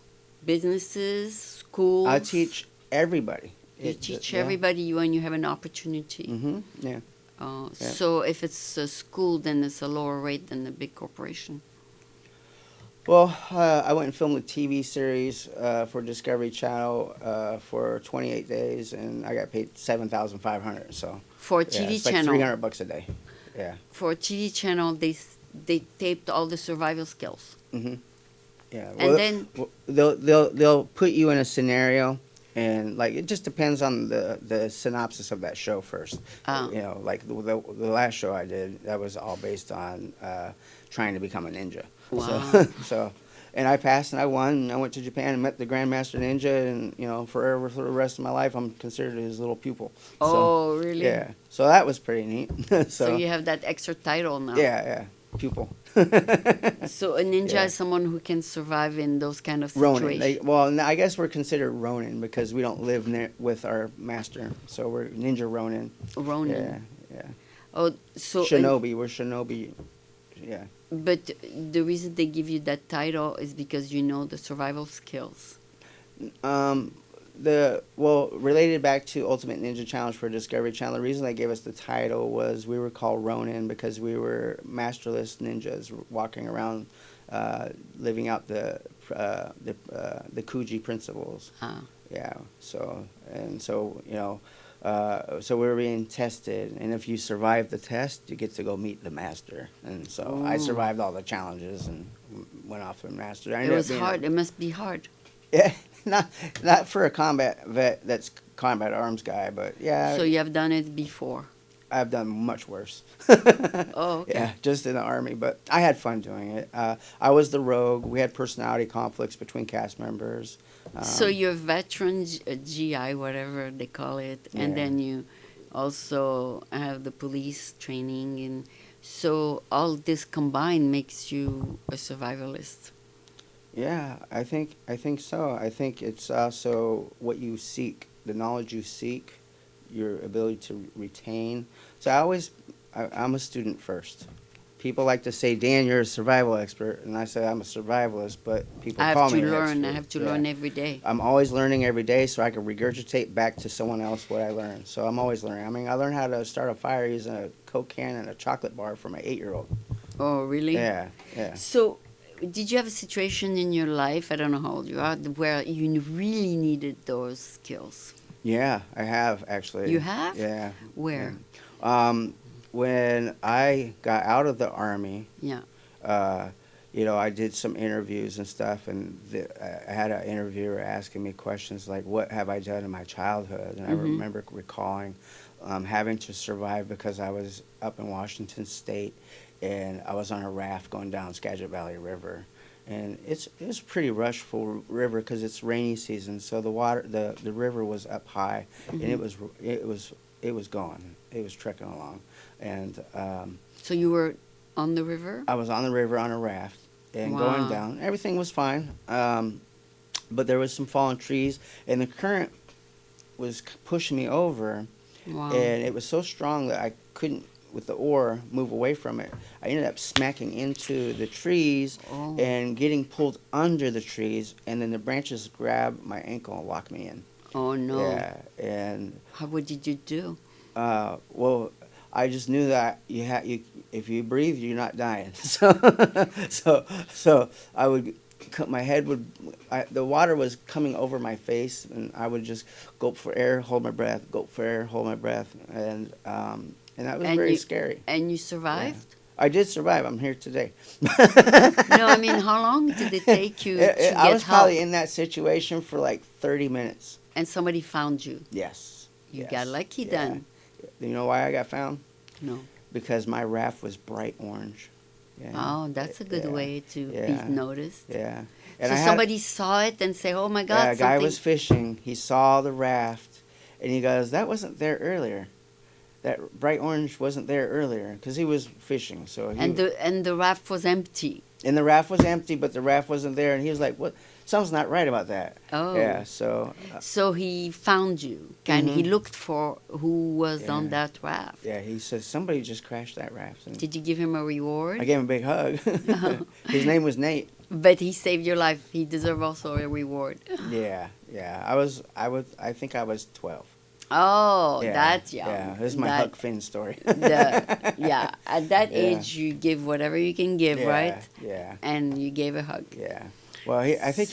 businesses, schools. I teach everybody. You teach everybody when you have an opportunity. Mm-hmm. Yeah. Yeah. So if it's a school, then it's a lower rate than a big corporation. Well, I went and filmed a TV series for Discovery Channel for 28 days, and I got paid $7,500. So For a yeah, TV it's like channel, $300 a day. Yeah. for a TV channel, they taped all the survival skills. Mm-hmm. Yeah. And then- they'll put you in a scenario, and like it just depends on the synopsis of that show first. Oh. Like the last show I did, that was all based on trying to become a ninja. Wow. So, and I passed and I won, and I went to Japan and met the Grandmaster Ninja, and forever for the rest of my life I'm considered his little pupil. Oh, really? Yeah. So that was pretty neat. So you have that extra title now. yeah, pupil. So a ninja Yeah. is someone who can survive in those kind of Ronin. situations. I guess we're considered Ronin because we don't live with our master. So we're Ninja Ronin. Ronin. Yeah. Oh, so Shinobi. We're Shinobi. Yeah. but the reason they give you that title is because you know the survival skills. Related back to Ultimate Ninja Challenge for Discovery Channel, the reason they gave us the title was we were called Ronin because we were masterless ninjas walking around, living out the Kuji principles. Ah. Yeah. So we were being tested, and if you survive the test, you get to go meet the master. And so I Ooh. survived all the challenges and went off to the master. I It ended up was being hard. It must be hard. Yeah, not for a combat vet that's combat arms guy, but yeah. So you have done it before. I've done much worse. Oh, Yeah, okay. just in the Army, but I had fun doing it. I was the rogue. We had personality conflicts between cast members. So Um, you're veteran GI, whatever they call it, and yeah, then you also have the police training, and so all this combined makes you a survivalist. yeah. I think so. I think it's also what you seek, the knowledge you seek, your ability to retain. So I'm a student first. People like to say, Dan, you're a survival expert. And I say, I'm a survivalist, but people I have call to me an learn. I expert. have to Yeah. learn every day. I'm always learning every day so I can regurgitate back to someone else what I learned. So I'm always learning. I mean, I learned how to start a fire using a Coke can and a chocolate bar from an 8-year-old. Oh, really? Yeah, yeah. So, did you have a situation in your life, I don't know how old you are, where you really needed those skills? Yeah, I have actually. You have? Yeah, yeah. Where? Um, when I got out of the Army, Yeah. uh, I did some interviews and stuff, and I had an interviewer asking me questions like, "What have I done in my childhood?" And I Mm-hmm. remember recalling having to survive because I was up in Washington State, and I was on a raft going down Skagit Valley River, and it's a pretty rushful river because it's rainy season, so the river was up high, and Mm-hmm. it was going, it was trekking along, and So you were on the river? I was on the river on a raft and going Wow. down. Everything was fine, but there was some fallen trees, and the current was pushing me over, Wow. and it was so strong that I couldn't, with the oar, move away from it. I ended up smacking into the trees Oh. and getting pulled under the trees, and then the branches grabbed my ankle and locked me in. Oh no. Yeah, and What did you do? well, I just knew that if you breathe, you're not dying. So, I would, my head would, the water was coming over my face, and I would just gulp for air, hold my breath, gulp for air, hold my breath, and that was And very you scary. and you Yeah, survived? I did survive. I'm here today. No, I mean, how long did it take you to I get was probably help? in that situation for like 30 minutes. And somebody found you. Yes. You got Yes. lucky Yeah. then. You know why I got found? No. Because my raft was bright orange. Yeah. Oh, that's a good Yeah. way to be Yeah. noticed. Yeah. And So I had, somebody saw it and say, "Oh my yeah, God, a guy something!" was fishing. He saw the raft, and he goes, "That wasn't there earlier. That bright orange wasn't there earlier," because he was fishing. So And the raft was empty. and the raft was empty, but the raft wasn't there, and he was like, "What? Something's not right about that." Oh, Yeah. So so he found you. Kind he Mhm. looked for who was on yeah, that raft. yeah. He says somebody just crashed that raft, and Did you give him a I reward? gave him a big hug. His name was Nate. But he saved your life. He deserves also a reward. Yeah, yeah. I think I was 12. Oh, Yeah, that's young. yeah. This is my That Huck Finn story. yeah. At that Yeah. age, you give whatever you can give, right? Yeah, yeah, And you gave a hug. yeah. Well, I think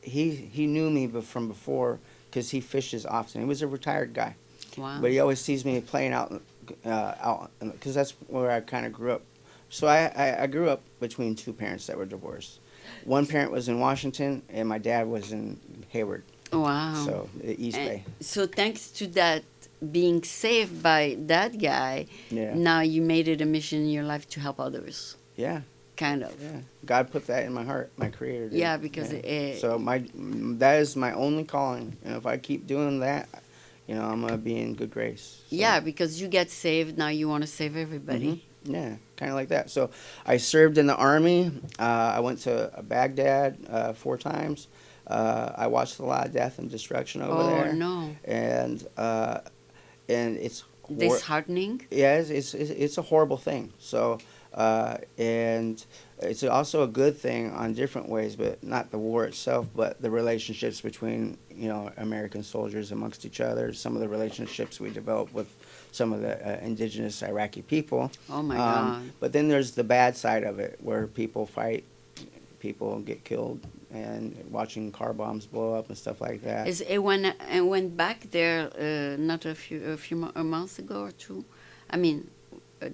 he knew me from before because he fishes often. He was a retired guy, Wow. but he always sees me playing out because that's where I kind of grew up. So I grew up between two parents that were divorced. One parent was in Washington, and my dad was in Hayward, Wow. so the East And Bay. so thanks to that being saved by that guy, Yeah, now you made it a mission in your life to help others. yeah. Kind of. Yeah, God put that in my heart. My Creator did. Yeah, because So that is my only calling, and if I keep doing that, I'm gonna be in good grace. So, yeah, because you get saved, now you want to save everybody. mhm, yeah, kind of like that. So I served in the Army. I went to Baghdad 4 times. I watched a lot of death and destruction over Oh there, no. and it's Disheartening. yeah, it's a horrible thing. So, and it's also a good thing on different ways, but not the war itself, but the relationships between American soldiers amongst each other. Some of the relationships we developed with some of the indigenous Iraqi people. Oh my God. But then there's the bad side of it, where people fight, people get killed, and watching car bombs blow up and stuff like that. I went back there not a months ago or two. I mean,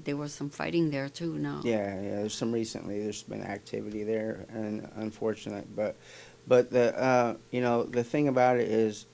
there was some fighting there too now. Yeah, yeah. There's been activity there, and unfortunate, but the thing about it is,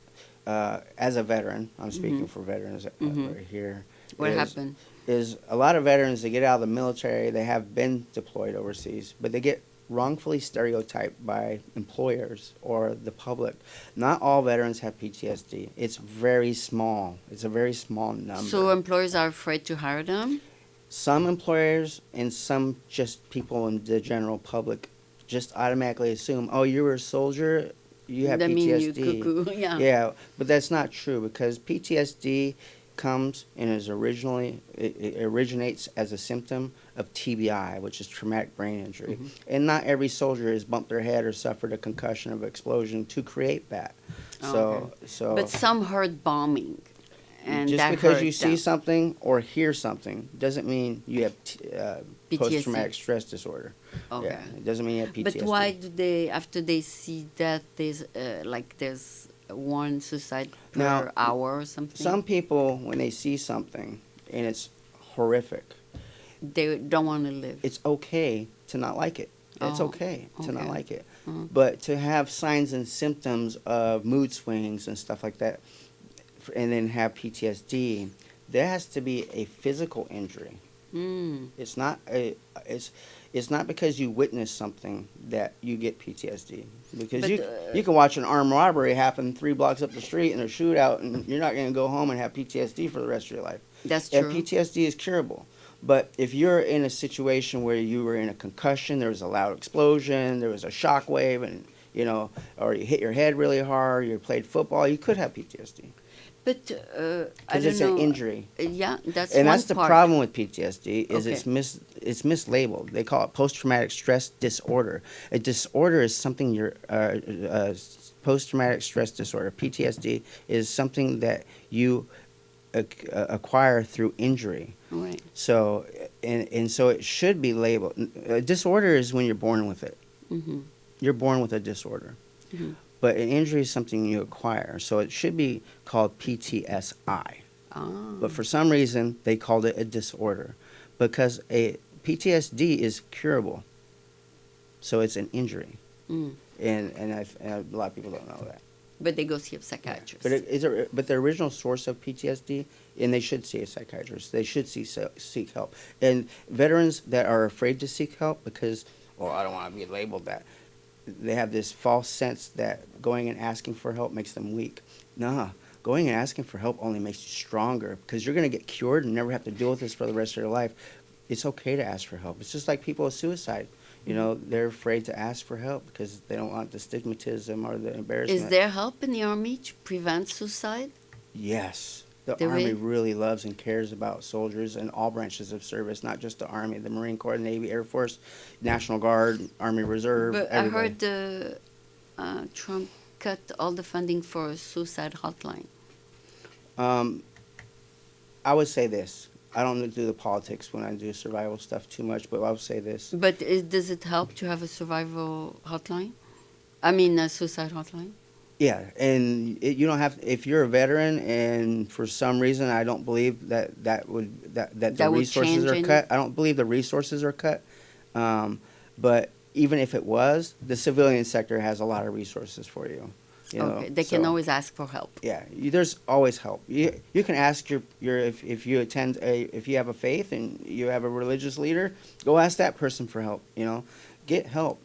as a veteran, I'm speaking for veterans that Mhm. are here. What happened? is a lot of veterans, they get out of the military, they have been deployed overseas, but they get wrongfully stereotyped by employers or the public. Not all veterans have PTSD. It's very small. It's a very small number. So employers are afraid to hire them? Some employers and some just people in the general public just automatically assume, oh, you were a soldier, you have That mean you PTSD. cuckoo, yeah. Yeah, but that's not true because PTSD comes and it originates as a symptom of TBI, which is traumatic brain injury. Mm-hmm. And not every soldier has bumped their head or suffered a concussion of explosion to create that. So But some heard bombing. And just that because hurt you see them. something or hear something doesn't mean you have PTSD. post-traumatic stress disorder. Okay. Yeah, it doesn't mean you have PTSD. But why do they, after they see that, there's one suicide per Now, hour or something? Some people, when they see something and it's horrific, They don't want to live. it's okay to not like it. It's Oh, okay to not okay. like it. Mhm. But to have signs and symptoms of mood swings and stuff like that, and then have PTSD, there has to be a physical injury. Mm. It's not it's not because you witness something that you get PTSD. Because But, you can watch an armed robbery happen 3 blocks up the street in a shootout, and you're not going to go home and have PTSD for the rest of your life. That's And true. PTSD is curable. But if you're in a situation where you were in a concussion, there was a loud explosion, there was a shock wave, and or you hit your head really hard, you played football, you could have PTSD But I because don't it's know. an injury. Yeah, that's And one that's the part. problem with PTSD is Okay. it's mislabeled. They call it post-traumatic stress disorder. A disorder is something post-traumatic stress disorder. PTSD is something that you acquire through injury. Right. So and so it should be labeled. A disorder is when you're born with it. Mm-hmm. You're born with a disorder. Mhm. But an injury is something you acquire. So it should be called PTSI. Ah. But for some reason, they called it a disorder because a PTSD is curable. So it's an injury. Mm. And a lot of people don't know that. But they go see a psychiatrist. But the original source of PTSD, and they should see a psychiatrist. They should seek help. And veterans that are afraid to seek help because, I don't want to be labeled that, they have this false sense that going and asking for help makes them weak. Nah, going and asking for help only makes you stronger because you're going to get cured and never have to deal with this for the rest of your life. It's okay to ask for help. It's just like people with suicide. They're afraid to ask for help because they don't want the stigmatism or the embarrassment. Is there help in the Army to prevent suicide? Yes. The There Army is? really loves and cares about soldiers in all branches of service, not just the Army, the Marine Corps, the Navy, Air Force, National Guard, Army Reserve, But everybody. I heard Trump cut all the funding for a suicide hotline. I would say this. I don't do the politics when I do survival stuff too much, but I would say this. But does it help to have a survival hotline? I mean, a suicide hotline? Yeah, and you don't have. If you're a veteran, and for some reason I don't believe that the That would resources change are any- cut. I don't believe the resources are cut. But even if it was, the civilian sector has a lot of resources for you. Okay, they can so, always ask for help. Yeah, there's always help. You can ask your if you attend if you have a faith and you have a religious leader, go ask that person for help. Get help.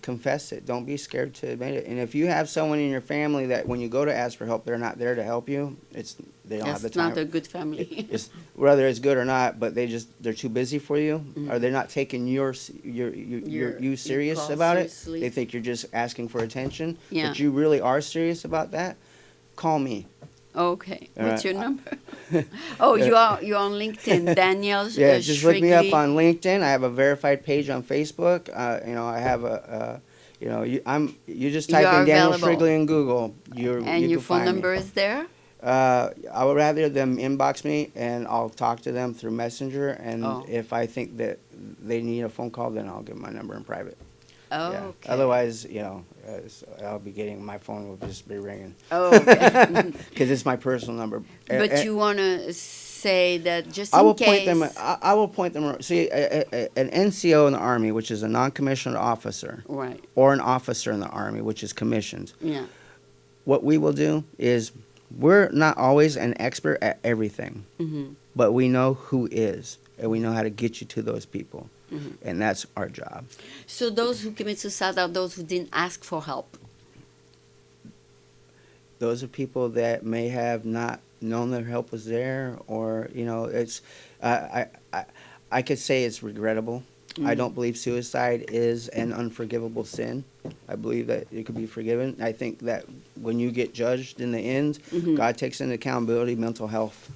Confess it. Don't be scared to admit it. And if you have someone in your family that when you go to ask for help, they're not there to help you, they don't have the That's time. not a good family. It's whether it's good or not, but they're too busy for you, Mhm. or they're not taking you serious call about seriously. it. They think you're just asking for attention, Yeah. but you really are serious about that. Call me. Okay. All What's right. your number? Oh, you're on LinkedIn, Daniel. Yeah, just look me up Shrigley. on LinkedIn. I have a verified page on Facebook. I have you just type You are in Daniel available. Shrigley in Google. And you your can phone find number me. is there? I would rather them inbox me and I'll talk to them through Messenger. And Oh. if I think that they need a phone call, then I'll give my number in private. Oh, Yeah. okay. Otherwise, I'll be getting my phone will just be ringing Oh, okay. because it's my personal number. But you want to say that just I in will case. point them. I will point them. See, an NCO in the Army, which is a non-commissioned officer, Right. or an officer in the Army, which is commissioned. Yeah. What we will do is we're not always an expert at everything, Mm-hmm. but we know who is, and we know how to get you to those people, and that's our job. So those who commit suicide are those who didn't ask for help. Those are people that may have not known their help was there, or it's I could say it's regrettable. I don't believe suicide is an unforgivable sin. I believe that it could be forgiven. I think that when you get judged in the end, God takes into accountability mental health.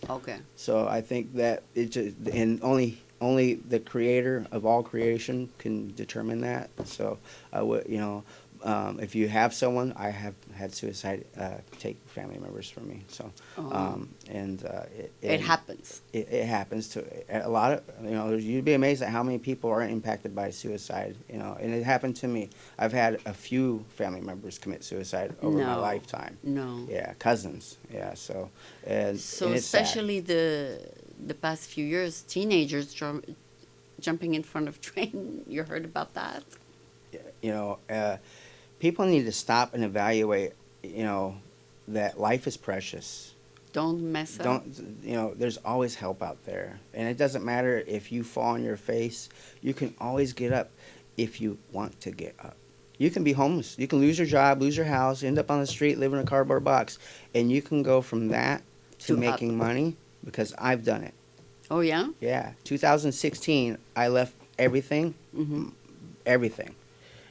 Okay. So I think that it just, and only the creator of all creation can determine that. So I would, if you have someone, I have had suicide take family members from me. So, It happens. It happens to a lot of, you'd be amazed at how many people are impacted by suicide, and it happened to me. I've had a few family members commit suicide over my lifetime. No. Yeah, cousins. Yeah, so, and it's especially the past few years, teenagers jumping in front of train. You heard about that? People need to stop and evaluate, that life is precious. Don't mess up. There's always help out there. And it doesn't matter if you fall on your face. You can always get up if you want to get up. You can be homeless. You can lose your job, lose your house, end up on the street, live in a cardboard box. And you can go from that to making money, because I've done it. Oh, yeah? Yeah. 2016, I left everything, everything.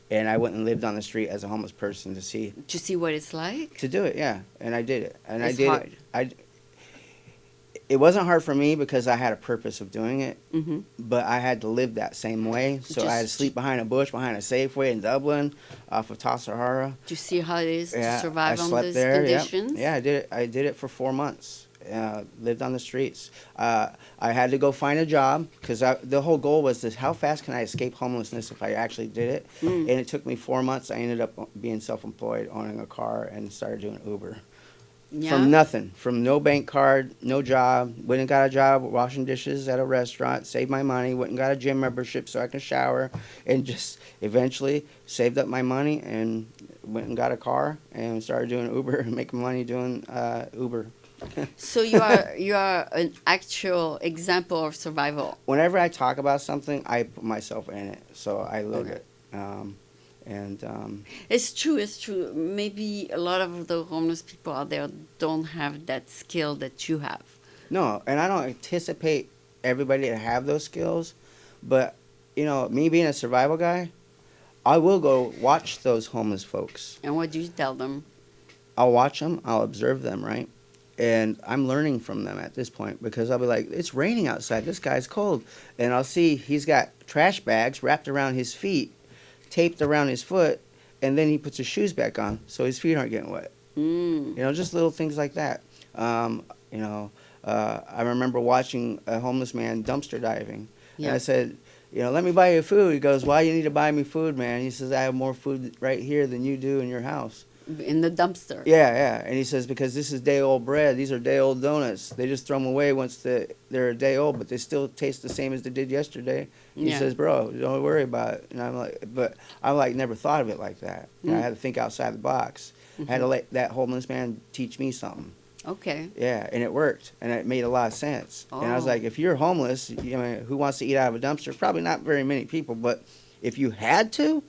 And I went and lived on the street as a homeless person to see what it's like. To do it, yeah, and I did it, and It's I did hard. it. It wasn't hard for me because I had a purpose of doing it, but I had to live that same way. So I had to sleep behind a bush, behind a Safeway in Dublin, off of Tassahara. To see how it is to survive I on slept these there. conditions. Yeah, I did it. I did it for 4 months. Lived on the streets. I had to go find a job because the whole goal was this: how fast can I escape homelessness if I actually did it? And it took me 4 months. I ended up being self-employed, owning a car, and started doing Uber. Yeah. From nothing, from no bank card, no job. Went and got a job washing dishes at a restaurant, saved my money, went and got a gym membership so I can shower, and just eventually saved up my money and went and got a car and started doing Uber and making money doing Uber. So you are an actual example of survival. Whenever I talk about something, I put myself in it, so I live it. It's true. It's true. Maybe a lot of the homeless people out there don't have that skill that you have. No, and I don't anticipate everybody to have those skills, but me being a survival guy, I will go watch those homeless folks. And what do you tell them? I'll watch them. I'll observe them, right? And I'm learning from them at this point, because I'll be like, it's raining outside. This guy's cold. And I'll see he's got trash bags wrapped around his feet, taped around his foot, and then he puts his shoes back on so his feet aren't getting wet. Just little things like that. I remember watching a homeless man dumpster diving. Yeah. And I said, let me buy you food. He goes, why you need to buy me food, man? He says, I have more food right here than you do in your house. In the dumpster. Yeah. And he says, because this is day-old bread. These are day-old donuts. They just throw them away once they're a day old, but they still taste the same as they did yesterday. He says, bro, don't worry about it. And I'm like, but I never thought of it like that. I had to think outside the box. I had to let that homeless man teach me something. Okay. Yeah, and it worked, and it made a lot of sense. And I was like, if you're homeless, who wants to eat out of a dumpster? Probably not very many people, but if you had to,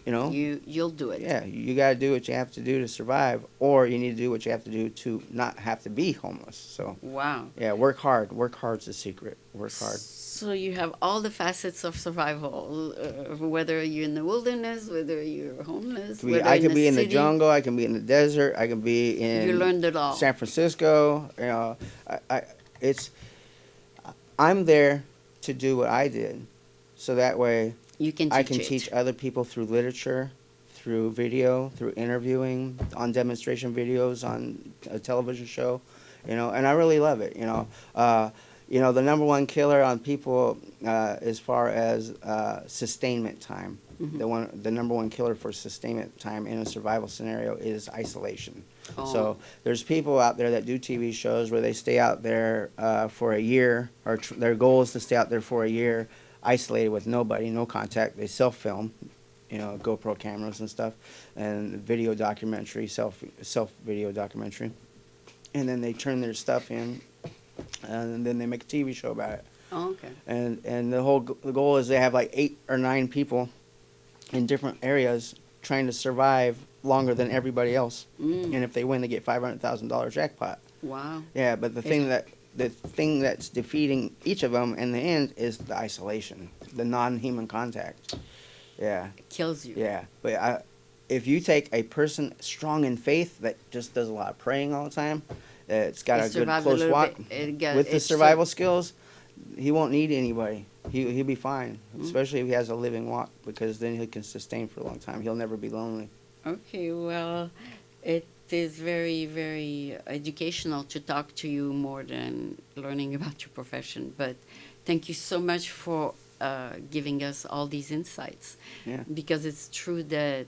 you'll do it. Yeah, you got to do what you have to do to survive, or you need to do what you have to do to not have to be homeless. So wow. Yeah, work hard. Work hard's the secret. Work hard. So you have all the facets of survival, whether you're in the wilderness, whether you're homeless, I can be in the jungle. I can be in the desert. I can be in. You learned it all. San Francisco. I'm there to do what I did, so that way. I can teach other people through literature, through video, through interviewing, on demonstration videos, on a television show, and I really love it. The number one killer on people as far as sustainment time. The number one killer for sustainment time in a survival scenario is isolation. Oh. So there's people out there that do TV shows where they stay out there for a year, or their goal is to stay out there for a year, isolated with nobody, no contact. They self-film, GoPro cameras and stuff, and video documentary, self video documentary, and then they turn their stuff in, and then they make a TV show about it. Oh, okay. And the goal is they have like 8 or 9 people in different areas trying to survive longer than everybody else. Mm. And if they win, they get $500,000 jackpot. Wow. Yeah, but the thing that's defeating each of them in the end is the isolation, the non-human contact. Yeah, It kills you. yeah. But if you take a person strong in faith that just does a lot of praying all the time, it's got It a good survives a close little walk bit, it got- with the it's survival skills, he won't need anybody. He'll be fine, Mm. especially if he has a living walk, because then he can sustain for a long time. He'll never be lonely. Okay, well, it is very, very educational to talk to you more than learning about your profession. But thank you so much for giving us all these insights. Yeah. Because it's true that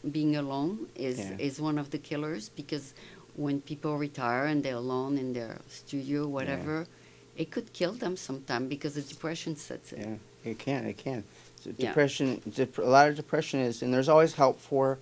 being alone Yeah. is one of the killers. Because when people retire and they're alone in their studio, whatever, it could kill them sometime because the depression sets in. Yeah, it can. It can. So Yeah. depression. A lot of depression is, and there's always help for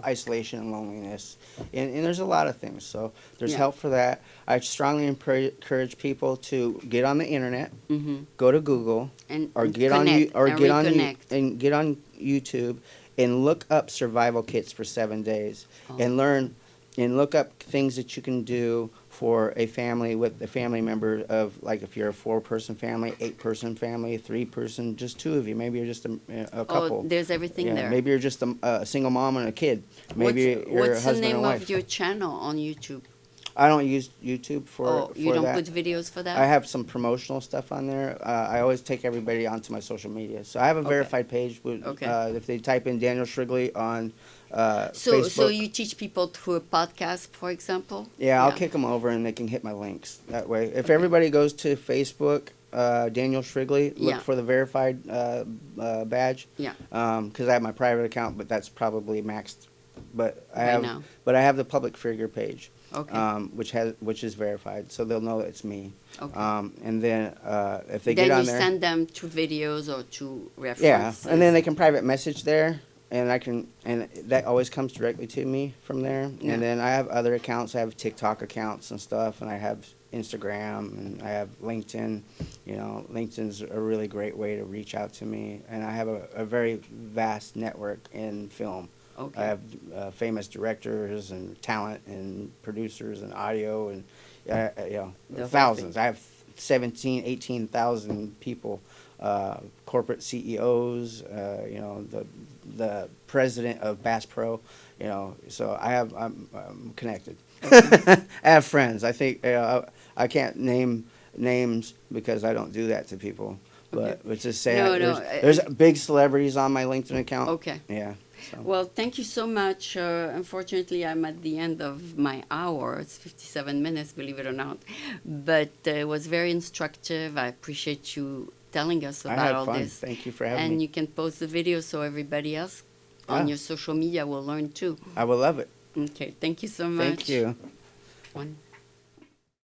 isolation and loneliness, and there's a lot of things. So there's Yeah. help for that. I strongly encourage people to get on the internet, Mm-hmm. go to Google, And or and get on connect or and get on reconnect. and get on YouTube and look up survival kits for 7 days Oh. and learn and look up things that you can do for a family with a family member of, like, if you're a 4-person family, 8-person family, 3-person, just 2 of you. Maybe you're just a couple. Oh, there's everything Yeah, there. maybe you're just a single mom and a kid. Maybe what's you're a what's the husband name and wife. of your channel on YouTube? I don't use YouTube for Oh, you don't that. put videos for that? I have some promotional stuff on there. I always take everybody onto my social media. So I have a Okay. verified page. With, Okay. if they type in Daniel Shrigley on So Facebook. you teach people through a podcast, for example? Yeah, I'll kick them over and they can hit my links that way. If Okay. everybody goes to Facebook, Daniel Shrigley, look Yeah. for the verified badge. Yeah. Because I have my private account, but that's probably maxed. But I Right have, now. but I have the public figure page, Okay. which is verified, so they'll know it's me. Okay. And then if they Then get on you there, send them to videos or to yeah, references. and then they can private message there, and and that always comes directly to me from there. Yeah. And then I have other accounts. I have TikTok accounts and stuff, and I have Instagram, and I have LinkedIn. You know, LinkedIn's a really great way to reach out to me, and I have a very vast network in film. Okay. I have famous directors and talent and producers and audio and The whole thousands. thing. I have 17, 18,000 people, corporate CEOs, the president of Bass Pro, so I'm connected. I have friends. I think I can't name names because I don't do that to people. But let's just say there's big celebrities on my LinkedIn account. Okay. Yeah. So. Well, thank you so much. Unfortunately, I'm at the end of my hour. It's 57 minutes, believe it or not. But it was very instructive. I appreciate you telling us I about had all fun. this. Thank you for having And me. you can post the video so everybody else on Yeah. your social media will learn too. I will love it. Okay, thank you so much. Thank you. One.